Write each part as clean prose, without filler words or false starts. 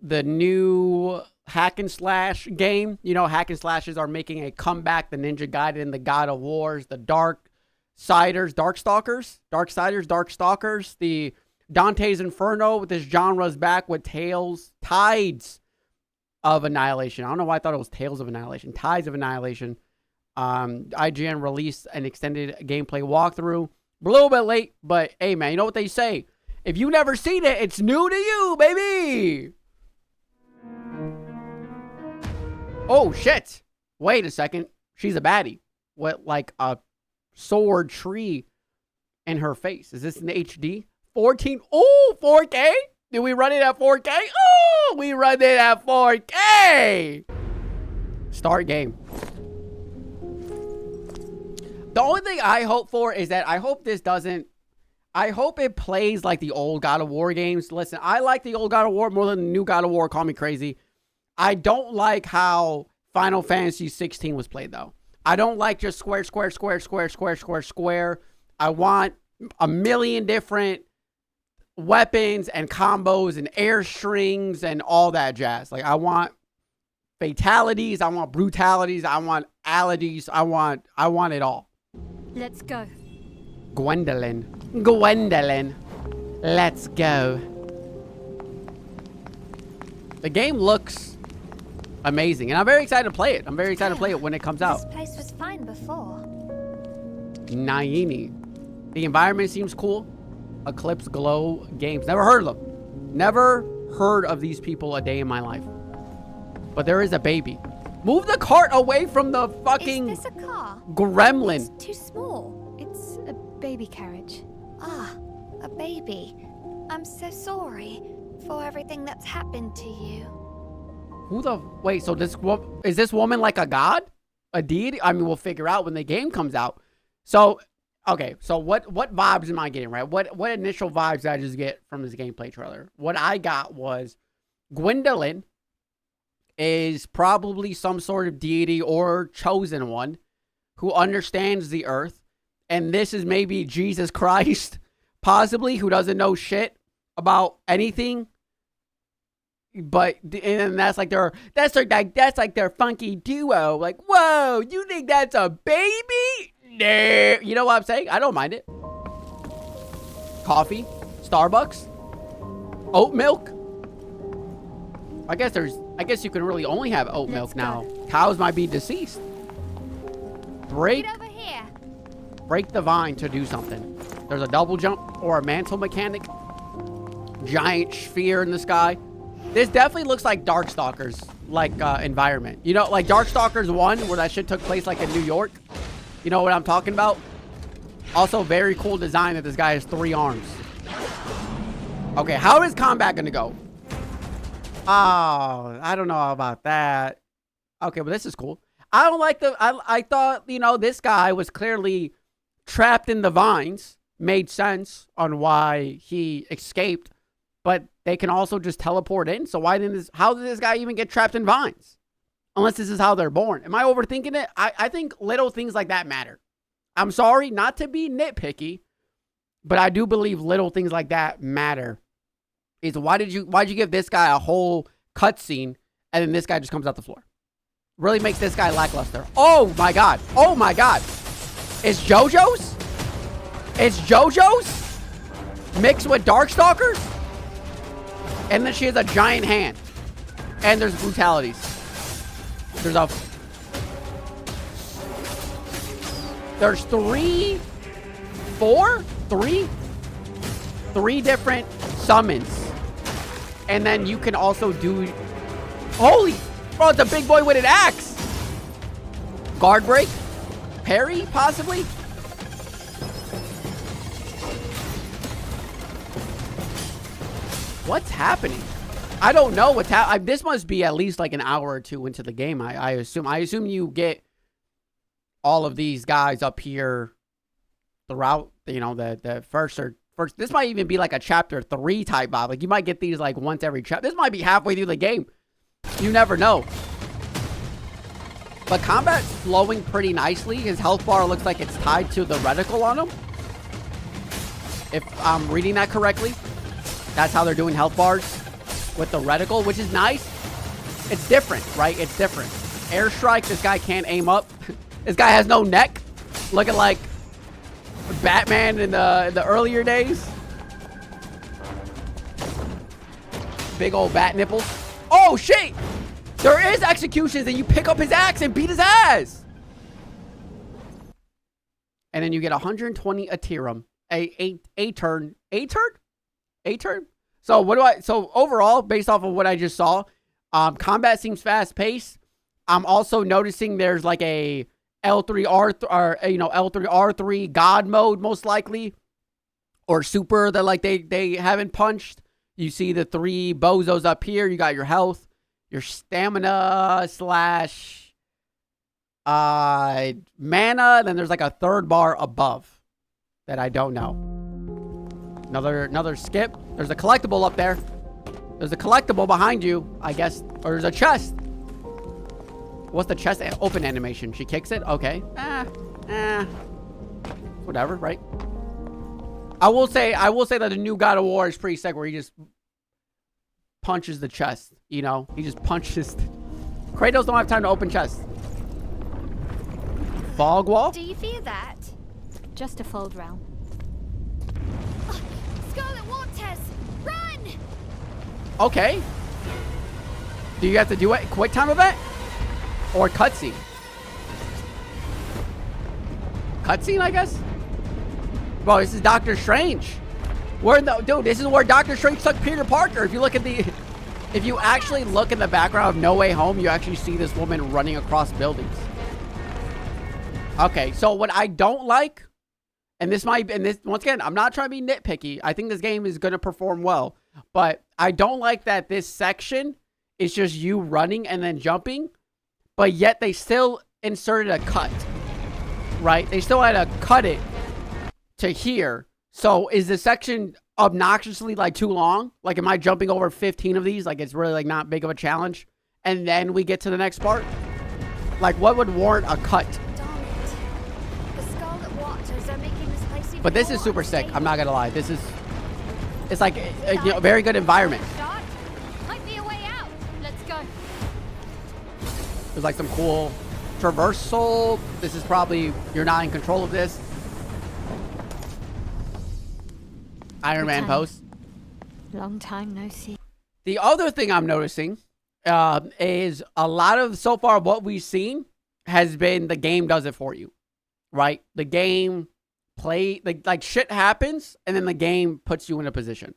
the new hack and slash game. You know, hack and slashes are making a comeback. The Ninja Gaiden, the God of Wars, the Darkstalkers, the Dante's Inferno with this genre's back with Tides of Annihilation. I don't know why I thought it was Tales of Annihilation. Tides of Annihilation. IGN released an extended gameplay walkthrough. A little bit late, but hey, man, you know what they say? If you never seen it, it's new to you, baby. Oh, shit. Wait a second. She's a baddie with like a sword tree in her face. Is this in HD? 14. Oh, 4K? Did we run it at 4K? Oh, we run it at 4K. Start game. The only thing I hope for is that I hope it plays like the old God of War games. Listen, I like the old God of War more than the new God of War. Call me crazy. I don't like how Final Fantasy 16 was played, though. I don't like just square. I want a million different weapons and combos and air strings and all that jazz. Like, I want fatalities. I want brutalities. I want alities. I want it all. Let's go. Gwendolyn. Let's go. The game looks amazing, and I'm very excited to play it. I'm very excited to play it when it comes out. This place was fine before. Naini. The environment seems cool. Eclipse Glow Games. Never heard of them. Never heard of these people a day in my life. But there is a baby. Move the cart away from the fucking Is this a car? gremlin. It's too small. It's a baby carriage. Ah, a baby. I'm so sorry for everything that's happened to you. Who the... Wait, so is this woman like a god? A deity? I mean, we'll figure out when the game comes out. So, okay. So what vibes am I getting, right? What initial vibes did I just get from this gameplay trailer? What I got was Gwendolyn is probably some sort of deity or chosen one who understands the earth. And this is maybe Jesus Christ, possibly, who doesn't know shit about anything. But and that's like their funky duo. Like, whoa, you think that's a baby? Nah. You know what I'm saying? I don't mind it. Coffee, Starbucks, oat milk. I guess you can really only have oat milk now. Cows might be deceased. Break the vine to do something. There's a double jump or a mantle mechanic. Giant sphere in the sky. This definitely looks like Darkstalkers, like environment. You know, like Darkstalkers 1, where that shit took place like in New York. You know what I'm talking about? Also, very cool design that this guy has 3 arms. Okay, how is combat gonna go? Oh, I don't know about that. Okay, well, this is cool. I don't like I thought, you know, this guy was clearly trapped in the vines. Made sense on why he escaped. But they can also just teleport in. So how did this guy even get trapped in vines? Unless this is how they're born. Am I overthinking it? I think little things like that matter. I'm sorry not to be nitpicky, but I do believe little things like that matter. Is why'd you give this guy a whole cutscene and then this guy just comes out the floor? Really makes this guy lackluster. Oh my god. Oh my god. It's JoJo's? It's JoJo's? Mixed with Darkstalkers? And then she has a giant hand. And there's brutalities. There's three different summons. And then you can also do... Holy... Bro, it's a big boy with an axe. Guard break? Parry, possibly? What's happening? I don't know what's happening. This must be at least like an hour or 2 into the game, I assume. I assume you get all of these guys up here throughout, you know, the first. This might even be like a chapter 3 type vibe. Like, you might get these like once every chapter. This might be halfway through the game. You never know. But combat's flowing pretty nicely. His health bar looks like it's tied to the reticle on him. If I'm reading that correctly. That's how they're doing health bars. with the reticle, which is nice. It's different, right? It's different. Airstrike, this guy can't aim up. This guy has no neck. Looking like Batman in the earlier days. Big old bat nipples. Oh, shit! There is executions, and you pick up his axe and beat his ass. And then you get 120 Atirum. A turn. So overall, based off of what I just saw, combat seems fast paced. I'm also noticing there's like a L3R or L3R3 God mode most likely, or super that like they haven't punched. You see the 3 bozos up here. You got your health, your stamina slash mana. Then there's like a 3rd bar above that I don't know. Another skip. There's a collectible up there. There's a collectible behind you, I guess. Or there's a chest. What's the chest open animation? She kicks it? Okay. Whatever, right? I will say that the new God of War is pretty sick, where he just punches the chest, you know? He just punches. Kratos don't have time to open chests. Fog wall? Do you fear that? Just a fold round. Scarlet Waters, run! Okay. Do you have to do it? Quick time event? Or cutscene? Cutscene, I guess? Bro, this is Doctor Strange. Dude, this is where Doctor Strange took Peter Parker. If you actually look in the background of No Way Home, you actually see this woman running across buildings. Okay, so what I don't like, once again, I'm not trying to be nitpicky. I think this game is going to perform well, but I don't like that this section is just you running and then jumping, but yet they still inserted a cut, right? They still had to cut it to here. So is the section obnoxiously like too long? Like, am I jumping over 15 of these? Like, it's really like not big of a challenge. And then we get to the next part. Like, what would warrant a cut? Darn it. The Scarlet Waters are making this place even But this more is super sick. unstable. I'm not gonna lie. It's like a very good environment. Start. Might be a way out. Let's go. There's like some cool traversal. This is probably, you're not in control of this. Iron Man pose. Long time no see. The other thing I'm noticing is a lot of, so far, what we've seen has been the game does it for you, right? The game like shit happens, and then the game puts you in a position.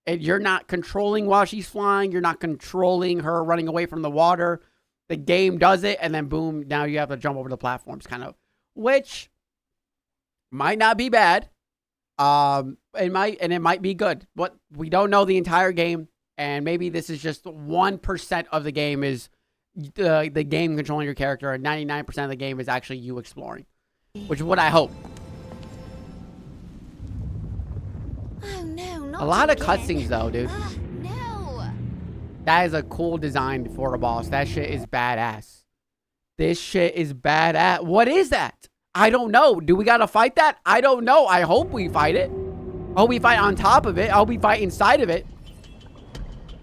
And you're not controlling while she's flying. You're not controlling her running away from the water. The game does it, and then boom, now you have to jump over the platforms, kind of, which might not be bad. It might be good, but we don't know the entire game, and maybe this is just 1% of the game is the game controlling your character, and 99% of the game is actually you exploring, which is what I hope. Oh no, not A lot of again. cutscenes though, dude. No. That is a cool design for a boss. That shit is badass. This shit is badass. What is that? I don't know. Do we gotta fight that? I don't know. I hope we fight it. I hope we fight on top of it. I hope we fight inside of it.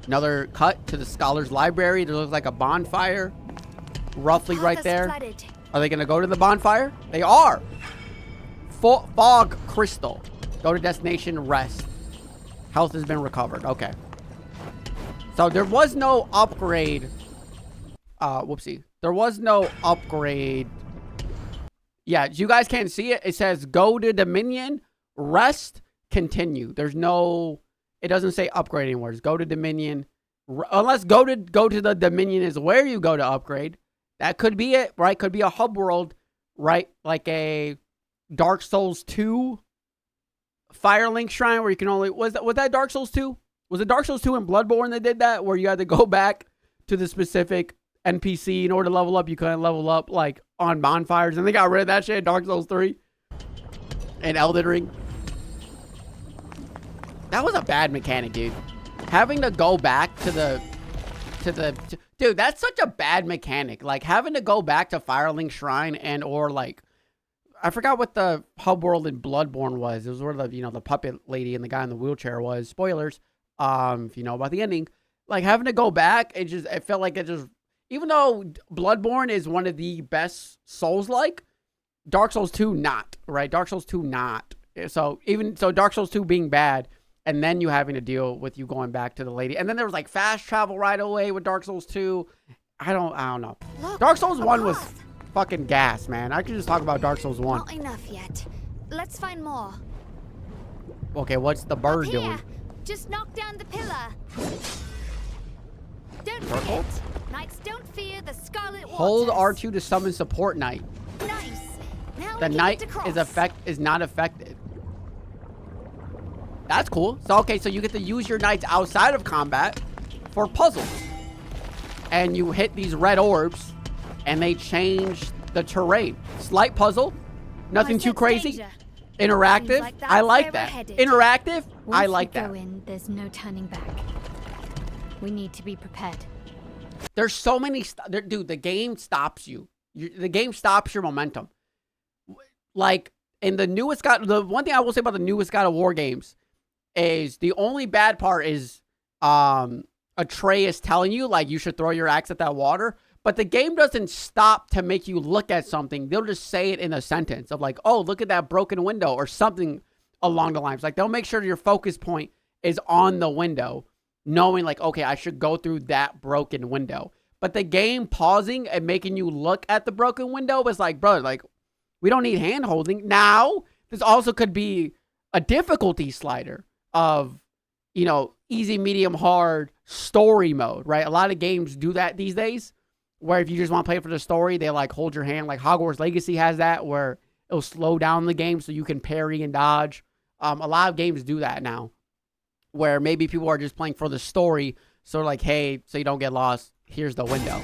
Another cut to the Scholar's Library. There looks like a bonfire. Roughly right Path is there. flooded. Are they gonna go to the bonfire? They are. Fog Crystal. Go to destination, rest. Health has been recovered. Okay. So there was no upgrade. Whoopsie. There was no upgrade. Yeah, you guys can't see it. It says go to Dominion, rest, continue. There's no, it doesn't say upgrade anymore. It's go to Dominion. Unless go to the Dominion is where you go to upgrade. That could be it, right? Could be a hub world, right? Like a Dark Souls 2 Firelink Shrine where you can only, was that Dark Souls 2? Was it Dark Souls 2 and Bloodborne that did that? Where you had to go back to the specific NPC in order to level up. You couldn't level up like on bonfires, and they got rid of that shit in Dark Souls 3 and Elden Ring. That was a bad mechanic, dude. Having to go back to dude, that's such a bad mechanic. Like having to go back to Firelink Shrine and or like, I forgot what the hub world in Bloodborne was. It was where the, the puppet lady and the guy in the wheelchair was. Spoilers, if you know about the ending. Like having to go back, it felt like it just, even though Bloodborne is one of the best Souls-like, Dark Souls 2 not, right? Dark Souls 2 not. So Dark Souls 2 being bad, and then you having to deal with you going back to the lady. And then there was like fast travel right away with Dark Souls 2. I don't know. Look, Dark Souls 1 was path. fucking gas, man. I could just talk about Dark Souls 1. Not enough yet. Let's find more. Okay, what's the bird Up doing? here. Just knock down the pillar. Don't Circle? forget, knights don't fear the scarlet waters. Hold R2 to summon support knight. Nice. Now The we knight get to cross. is not affected. That's cool. So so you get to use your knights outside of combat for puzzles. And you hit these red orbs and they change the terrain. Slight puzzle, nothing I too sense crazy. danger. Interactive, Seems like that's I like where that. we're headed. Interactive, I Once like we that. go in, there's no turning back. We need to be prepared. There's so many, dude, the game stops you. The game stops your momentum. Like, in the newest the one thing I will say about the newest God of War games is the only bad part is Atreus telling you, like, you should throw your axe at that water. But the game doesn't stop to make you look at something. They'll just say it in a sentence of like, oh, look at that broken window or something along the lines. Like, they'll make sure your focus point is on the window, knowing like, okay, I should go through that broken window. But the game pausing and making you look at the broken window was like, bro, like, we don't need hand holding. Now, this also could be a difficulty slider of, you know, easy, medium, hard story mode, right? A lot of games do that these days, where if you just want to play for the story, they like hold your hand. Like Hogwarts Legacy has that, where it'll slow down the game so you can parry and dodge. A lot of games do that now, where maybe people are just playing for the story. So like, hey, so you don't get lost, here's the window.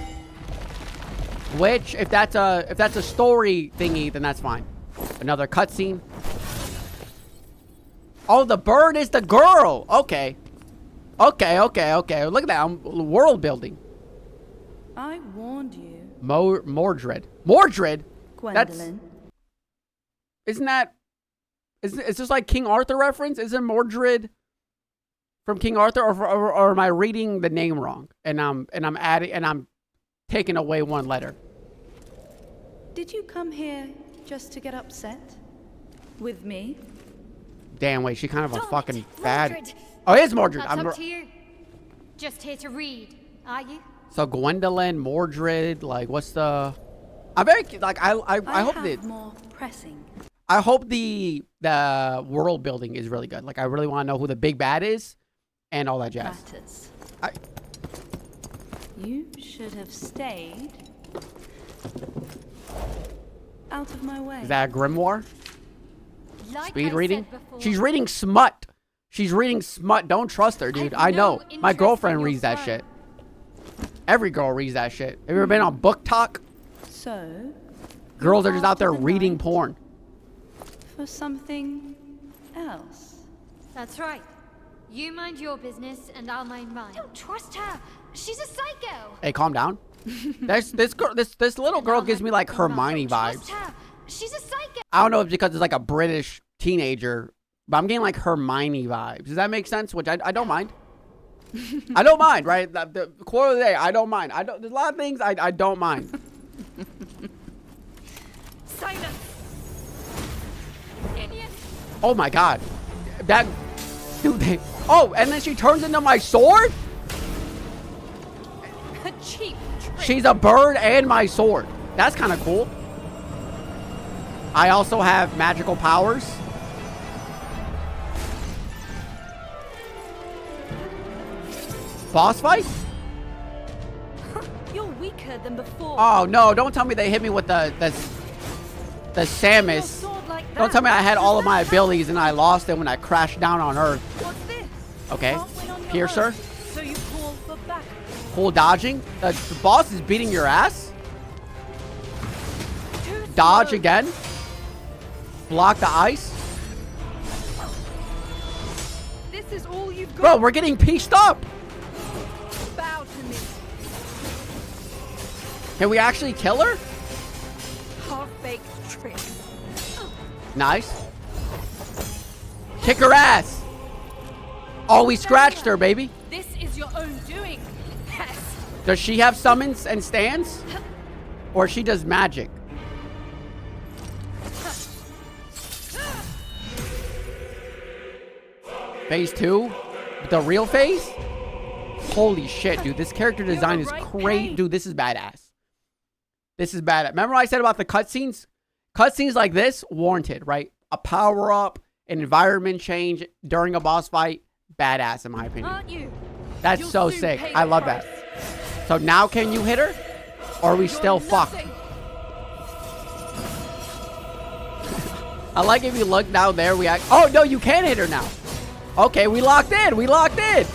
Which, if that's a story thingy, then that's fine. Another cutscene. Oh, the bird is the girl. Okay. Look at that. I'm world building. I warned you. Mordred. Gwendolyn. Is this like King Arthur reference? Isn't Mordred from King Arthur, or am I reading the name wrong? And I'm taking away one letter. Did you come here just to get upset? With me? Damn, wait, she kind of a Don't, fucking bad. Mordred. Oh, it is Mordred. That's up to you. Just here to read, are you? So Gwendolyn, Mordred, like what's the? I'm very like I hope have that more pressing. I hope the world building is really good. Like I really want to know who the big bad is, and all that jazz. Matters. I, You should have stayed out of my way. is that a grimoire? Like Speed I reading? said before, She's reading smut. She's reading smut. Don't trust her, dude. I I've know. no My interest girlfriend in your reads that fun. shit. Every girl reads that shit. Have you ever been on Book Talk? So, Girls are just out there after the reading night porn. for something else. That's right. You mind your business and I'll mind mine. Don't trust her. She's a psycho. Hey, calm down. This little girl gives me like Hermione vibes. Trust her. She's a psycho. I don't know if it's because it's like a British teenager, but I'm getting like Hermione vibes. Does that make sense? Which I don't mind. I don't mind, right? The quote of the day, I don't mind. There's a lot of things I don't mind. Silence. Idiot! Oh my god. That dude, oh, and then she turns into my sword? A cheap trick. She's a bird and my sword. That's kind of cool. I also have magical powers. Boss fight? You're weaker than before. Oh no, don't tell me they hit me with the Your Samus. sword like Don't that. tell me I had Does all of that my help? abilities and I lost it when I crashed down on Earth. What's this? Okay. Can't win on your Piercer. own, so you call for backup. Cool dodging. The boss is beating your ass. Dodge again. Block the ice. This is all you've got. Bro, we're getting pieced up. Bow to me. Can we actually kill her? Half-baked trick. Nice. Kick her ass. Oh, we scratched her, baby. This is was your own doing, pest. Does she have summons and stands? Or she does magic? Phase 2? The real phase? Holy shit, dude. This character design is crazy. Dude, this is badass. This is badass. Remember what I said about the cutscenes? Cutscenes like this, warranted, right? A power-up, an environment change during a boss fight, badass in my opinion. Aren't you? That's You'll so soon sick. pay I the love price. that. So now can you hit her? Or are we still fucked? Nothing. I like if you look down there, we act. Oh, no, you can hit her now. Okay, we locked in. We locked in.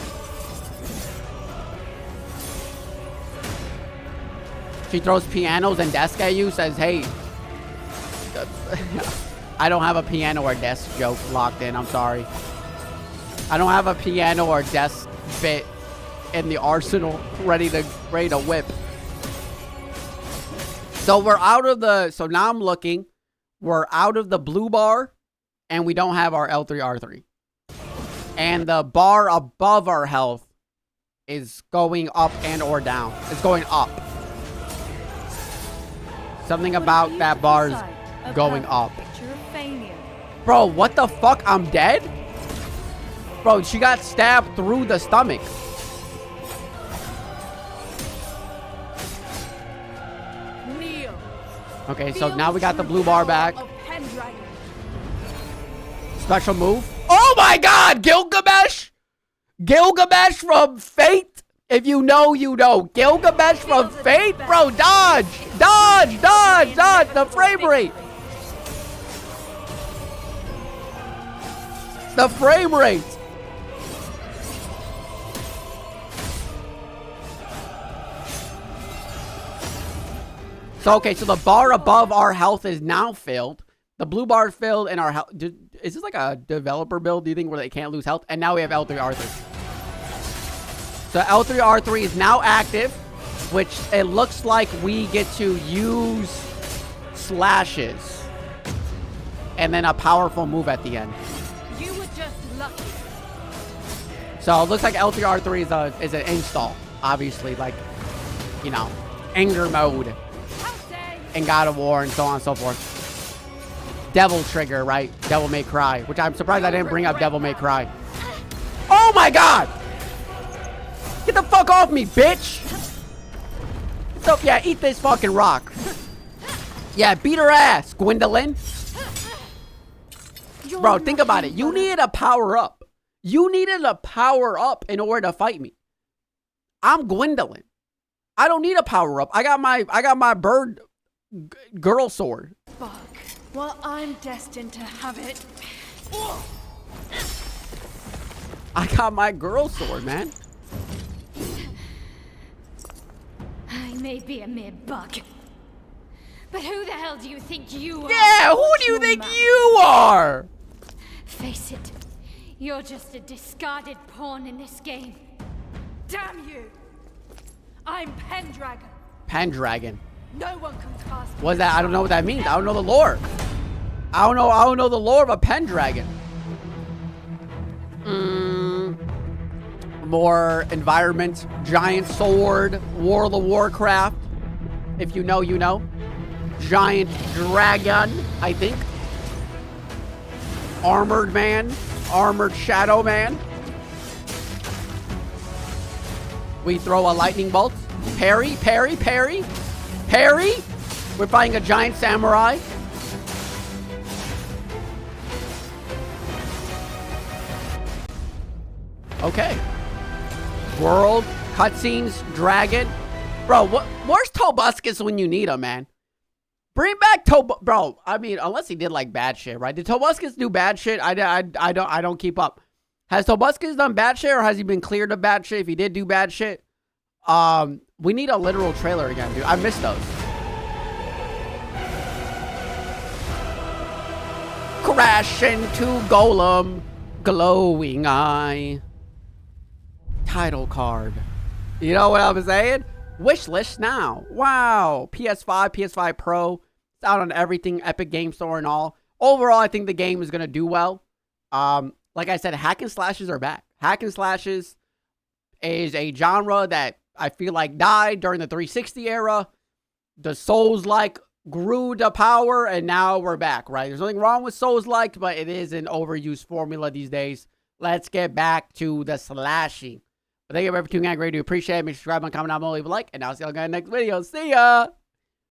She throws pianos and desk at you, says, hey. I don't have a piano or desk joke locked in. I'm sorry. I don't have a piano or desk bit in the arsenal ready to whip. So we're out of the, so now I'm looking. We're out of the blue bar and we don't have our L3R3. And the bar above our health is going up and or down. It's going up. Something about that bar is going up. Bro, what the fuck? I'm dead? Bro, she got stabbed through the stomach. Kneel. Okay, so now we got the blue bar back. Of Pendragon. Special move. Oh my god! Gilgamesh! Gilgamesh from Fate? If you know, you know. Gilgamesh from Fate? Bro, dodge! Dodge! Dodge! Dodge! The frame rate! The frame rate! So, okay, so the bar above our health is now filled. The blue bar is filled and our health... Is this like a developer build, do you think, where they can't lose health? And now we have L3R3. So L3R3 is now active, which it looks like we get to use slashes. And then a powerful move at the end. You were just lucky. So it looks like L3R3 is an install. Obviously, like, you know, anger mode. And God of War and so on and so forth. Devil Trigger, right? Devil May Cry. Which I'm surprised I didn't bring up Devil May Cry. Oh my god! Get the fuck off me, bitch! So, yeah, eat this fucking rock. Yeah, beat her ass, Gwendolyn. Bro, think about it. You needed a power up. You needed a power up in order to fight me. I'm Gwendolyn. I don't need a power up. I got my bird girl sword. Fuck. Well, I'm destined to have it. I got my girl sword, man. I may be a mere bug. But who the hell do you think you are? Yeah, who do you think you are? Face it, you're just a discarded pawn in this game. Damn you! I'm Pendragon. Pendragon. No one can cast. What's that? I don't know what that means. I don't know the lore. I don't know the lore of a Pendragon. More environment, giant sword, World of Warcraft. If you know, you know. Giant dragon, I think. Armored man, armored shadow man. We throw a lightning bolt. Parry, parry, parry. Parry. We're fighting a giant samurai. Okay. World, cutscenes, dragon. Bro, where's Tobuscus when you need him, man? Bring back Bro, I mean, unless he did like bad shit, right? Did Tobuscus do bad shit? I don't keep up. Has Tobuscus done bad shit or has he been cleared of bad shit? If he did do bad shit, we need a literal trailer again, dude. I missed those. Crash into Golem, glowing eye. Title card. You know what I'm saying? Wish list now. Wow. PS5, PS5 Pro. It's out on everything, Epic Game Store and all. Overall, I think the game is going to do well. Like I said, hack and slashes are back. Hack and slashes is a genre that I feel like died during the 360 era. The Souls-like grew to power, and now we're back, right? There's nothing wrong with Souls-like, but it is an overused formula these days. Let's get back to the slashing. But thank you for tuning in. I greatly appreciate it. Make sure to subscribe and comment down below, leave a like, and I'll see you all guys in the next video. See ya!